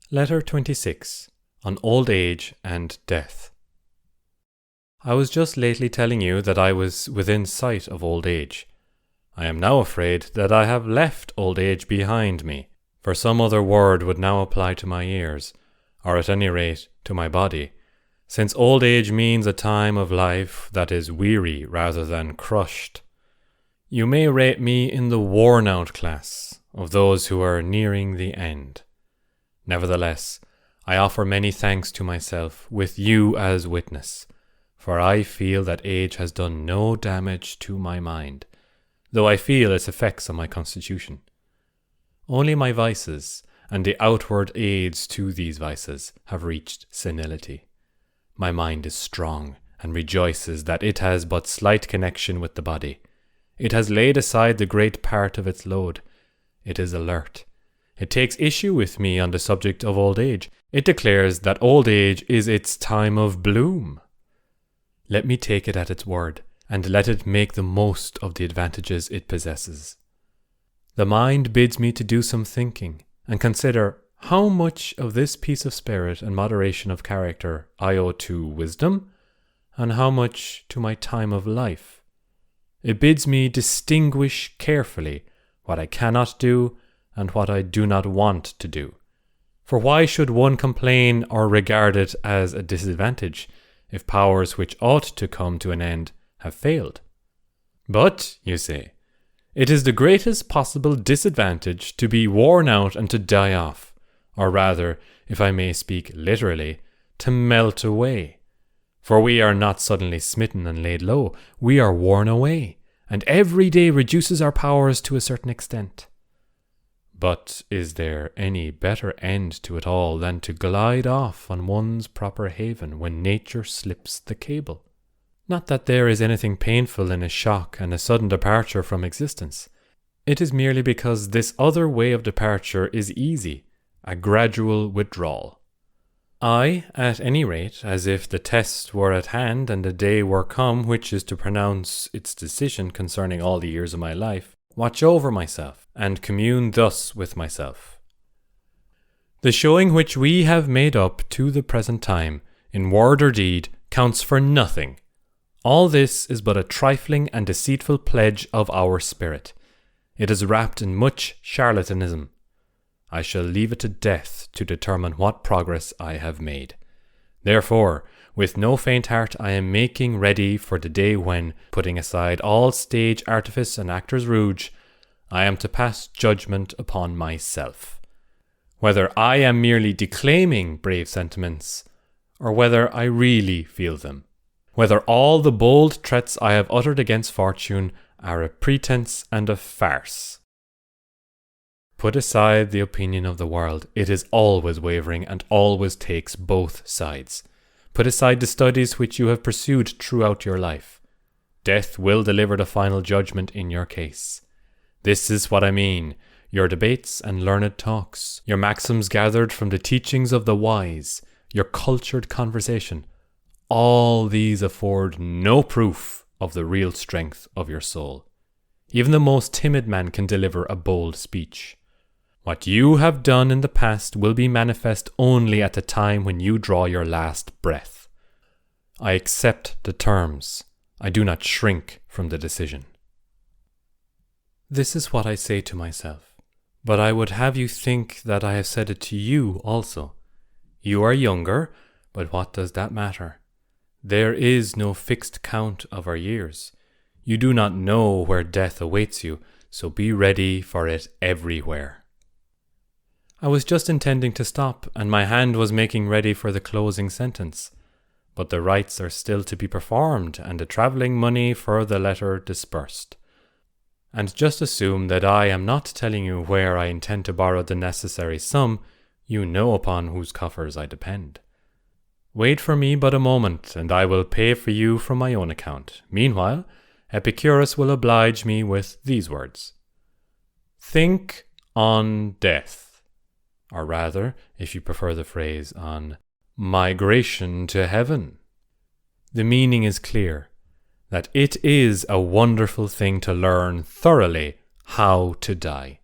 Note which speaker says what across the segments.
Speaker 1: Letter 26, on Old Age and Death. I was just lately telling you that I was within sight of old age. I am now afraid that I have left old age behind me, for some other word would now apply to my ears, or at any rate to my body, since old age means a time of life that is weary rather than crushed. You may rate me in the worn-out class of those who are nearing the end. Nevertheless, I offer many thanks to myself, with you as witness, for I feel that age has done no damage to my mind, though I feel its effects on my constitution. Only my vices, and the outward aids to these vices, have reached senility. My mind is strong, and rejoices that it has but slight connection with the body. It has laid aside the great part of its load. It is alert. It takes issue with me on the subject of old age. It declares that old age is its time of bloom. Let me take it at its word, and let it make the most of the advantages it possesses. The mind bids me to do some thinking, and consider how much of this peace of spirit and moderation of character I owe to wisdom, and how much to my time of life. It bids me distinguish carefully what I cannot do and what I do not want to do. For why should one complain or regard it as a disadvantage if powers which ought to come to an end have failed? But, you say, it is the greatest possible disadvantage to be worn out and to die off, or rather, if I may speak literally, to melt away. For we are not suddenly smitten and laid low, we are worn away, and every day reduces our powers to a certain extent. But is there any better end to it all than to glide off on one's proper haven when nature slips the cable? Not that there is anything painful in a shock and a sudden departure from existence. It is merely because this other way of departure is easy, a gradual withdrawal. I, at any rate, as if the test were at hand and the day were come which is to pronounce its decision concerning all the years of my life, watch over myself, and commune thus with myself. The showing which we have made up to the present time, in word or deed, counts for nothing. All this is but a trifling and deceitful pledge of our spirit. It is wrapped in much charlatanism. I shall leave it to death to determine what progress I have made. Therefore, with no faint heart I am making ready for the day when, putting aside all stage artifice and actor's rouge, I am to pass judgment upon myself, whether I am merely declaiming brave sentiments, or whether I really feel them, whether all the bold threats I have uttered against fortune are a pretense and a farce. Put aside the opinion of the world, it is always wavering and always takes both sides. Put aside the studies which you have pursued throughout your life. Death will deliver the final judgment in your case. This is what I mean, your debates and learned talks, your maxims gathered from the teachings of the wise, your cultured conversation. All these afford no proof of the real strength of your soul. Even the most timid man can deliver a bold speech. What you have done in the past will be manifest only at the time when you draw your last breath. I accept the terms. I do not shrink from the decision. This is what I say to myself, but I would have you think that I have said it to you also. You are younger, but what does that matter? There is no fixed count of our years. You do not know where death awaits you, so be ready for it everywhere. I was just intending to stop, and my hand was making ready for the closing sentence. But the rites are still to be performed, and the travelling money for the letter dispersed. And just assume that I am not telling you where I intend to borrow the necessary sum. You know upon whose coffers I depend. Wait for me but a moment, and I will pay for you from my own account. Meanwhile, Epicurus will oblige me with these words. Think on death. Or rather, if you prefer the phrase, on migration to heaven. The meaning is clear, that it is a wonderful thing to learn thoroughly how to die.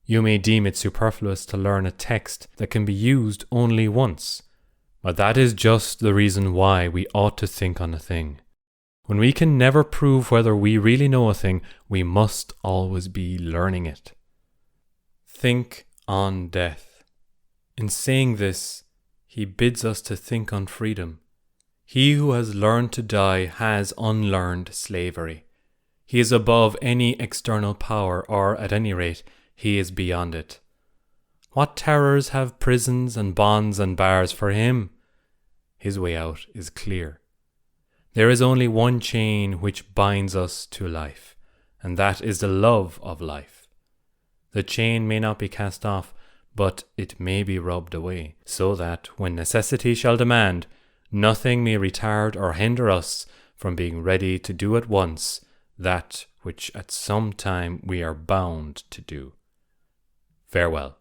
Speaker 1: You may deem it superfluous to learn a text that can be used only once, but that is just the reason why we ought to think on a thing. When we can never prove whether we really know a thing, we must always be learning it. Think on death. In saying this, he bids us to think on freedom. He who has learned to die has unlearned slavery. He is above any external power, or at any rate, he is beyond it. What terrors have prisons and bonds and bars for him? His way out is clear. There is only one chain which binds us to life, and that is the love of life. The chain may not be cast off, but it may be rubbed away, so that, when necessity shall demand, nothing may retard or hinder us from being ready to do at once that which at some time we are bound to do. Farewell.